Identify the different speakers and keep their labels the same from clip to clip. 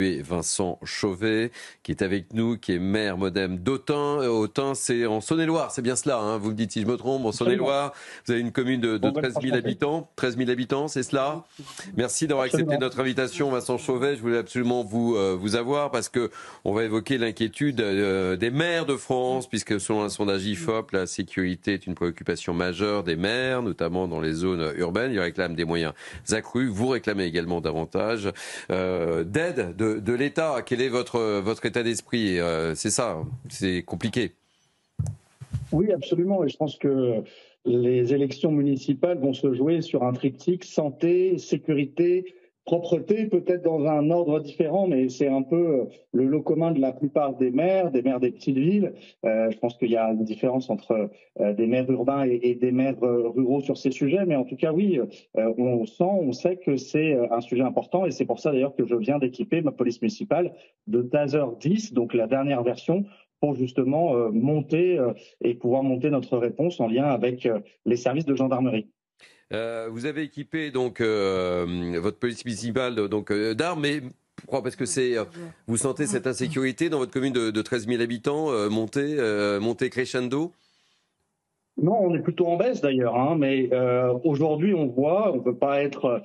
Speaker 1: Vincent Chauvet qui est avec nous, qui est maire modem d'Autun. Autun, c'est en Saône-et-Loire, c'est bien cela, hein, vous me dites si je me trompe, en Saône-et-Loire. Vous avez une commune de 13 000 habitants. 13 000 habitants, c'est cela? Merci d'avoir accepté notre invitation, Vincent Chauvet. Je voulais absolument vous avoir parce que on va évoquer l'inquiétude des maires de France, puisque selon un sondage IFOP, la sécurité est une préoccupation majeure des maires, notamment dans les zones urbaines. Ils réclament des moyens accrus. Vous réclamez également davantage d'aide de l'État. Quel est votre état d'esprit? C'est ça, c'est compliqué.
Speaker 2: Oui, absolument. Et je pense que les élections municipales vont se jouer sur un triptyque santé, sécurité, propreté, peut-être dans un ordre différent, mais c'est un peu le lot commun de la plupart des maires des petites villes. Je pense qu'il y a une différence entre des maires urbains et des maires ruraux sur ces sujets, mais en tout cas, oui, on sait que c'est un sujet important, et c'est pour ça d'ailleurs que je viens d'équiper ma police municipale de Taser 10, donc la dernière version, pour justement monter et pouvoir monter notre réponse en lien avec les services de gendarmerie.
Speaker 1: Vous avez équipé donc votre police municipale d'armes, mais pourquoi? Parce que vous sentez cette insécurité dans votre commune de 13 000 habitants monter crescendo?
Speaker 2: Non, on est plutôt en baisse d'ailleurs, hein, mais aujourd'hui on voit, on ne peut pas être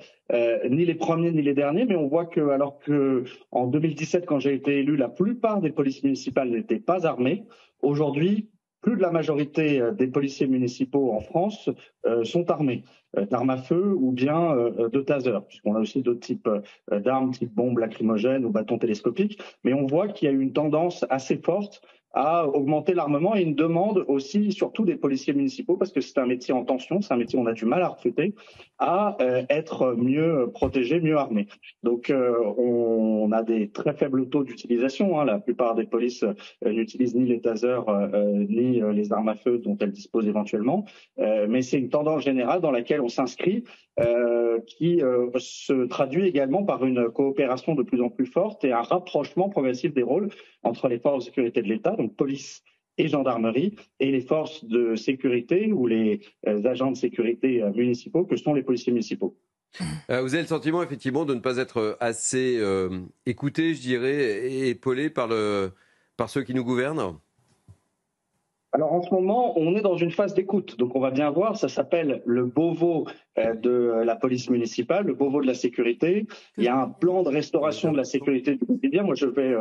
Speaker 2: ni les premiers ni les derniers, mais on voit que alors que en 2017, quand j'ai été élu, la plupart des polices municipales n'étaient pas armées. Aujourd'hui, plus de la majorité des policiers municipaux en France sont armés d'armes à feu ou bien de taser, puisqu'on a aussi d'autres types d'armes, type bombes lacrymogènes ou bâtons télescopiques. Mais on voit qu'il y a une tendance assez forte à augmenter l'armement et une demande aussi, surtout des policiers municipaux, parce que c'est un métier en tension, c'est un métier où on a du mal à recruter, à être mieux protégés, mieux armés. Donc on a des très faibles taux d'utilisation, hein. La plupart des polices n'utilisent ni les tasers ni les armes à feu dont elles disposent éventuellement, mais c'est une tendance générale dans laquelle on s'inscrit, qui se traduit également par une coopération de plus en plus forte et un rapprochement progressif des rôles entre les forces de sécurité de l'État, donc police et gendarmerie, et les forces de sécurité ou les agents de sécurité municipaux que sont les policiers municipaux.
Speaker 1: Vous avez le sentiment effectivement de ne pas être assez écouté, je dirais, et épaulé par ceux qui nous gouvernent?
Speaker 2: Alors en ce moment, on est dans une phase d'écoute, donc on va bien voir, ça s'appelle le Beauvau de la police municipale, le Beauvau de la sécurité. Il y a un plan de restauration de la sécurité du quotidien. Moi, je vais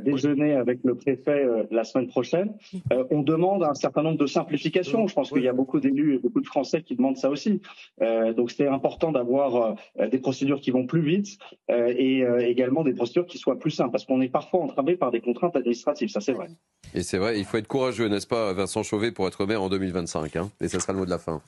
Speaker 2: déjeuner avec le préfet la semaine prochaine. On demande un certain nombre de simplifications. Je pense qu'il y a beaucoup d'élus et beaucoup de Français qui demandent ça aussi. Donc c'est important d'avoir des procédures qui vont plus vite et également des procédures qui soient plus simples, parce qu'on est parfois entravé par des contraintes administratives, ça c'est vrai.
Speaker 1: Et c'est vrai, il faut être courageux, n'est-ce pas, Vincent Chauvet, pour être maire en 2025, hein, et ça sera le mot de la fin.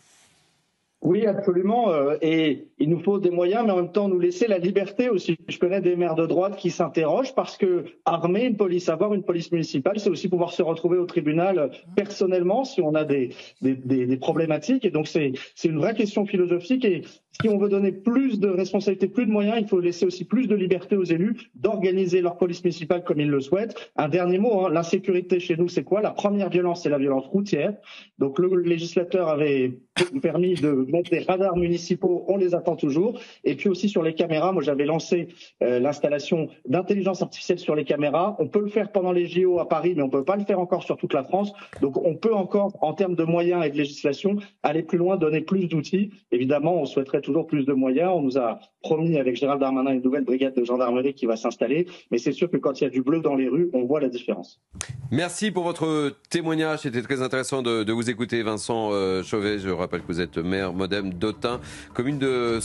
Speaker 2: Oui, absolument. Et il nous faut des moyens, mais en même temps nous laisser la liberté aussi. Je connais des maires de droite qui s'interrogent parce que armer une police, avoir une police municipale, c'est aussi pouvoir se retrouver au tribunal personnellement si on a des problématiques. Et donc c'est une vraie question philosophique. Et si on veut donner plus de responsabilités, plus de moyens, il faut laisser aussi plus de liberté aux élus d'organiser leur police municipale comme ils le souhaitent. Un dernier mot, hein, l'insécurité chez nous, c'est quoi? La première violence, c'est la violence routière. Donc le législateur avait permis de mettre des radars municipaux, on les attend toujours. Et puis aussi sur les caméras, moi j'avais lancé l'installation d'intelligence artificielle sur les caméras. On peut le faire pendant les JO à Paris, mais on peut pas le faire encore sur toute la France. Donc on peut encore, en termes de moyens et de législation, aller plus loin, donner plus d'outils. Évidemment, on souhaiterait toujours plus de moyens. On nous a promis avec Gérald Darmanin une nouvelle brigade de gendarmerie qui va s'installer. Mais c'est sûr que quand il y a du bleu dans les rues, on voit la différence.
Speaker 1: Merci pour votre témoignage. C'était très intéressant de vous écouter, Vincent Chauvet. Je rappelle que vous êtes maire modem d'Autun, commune de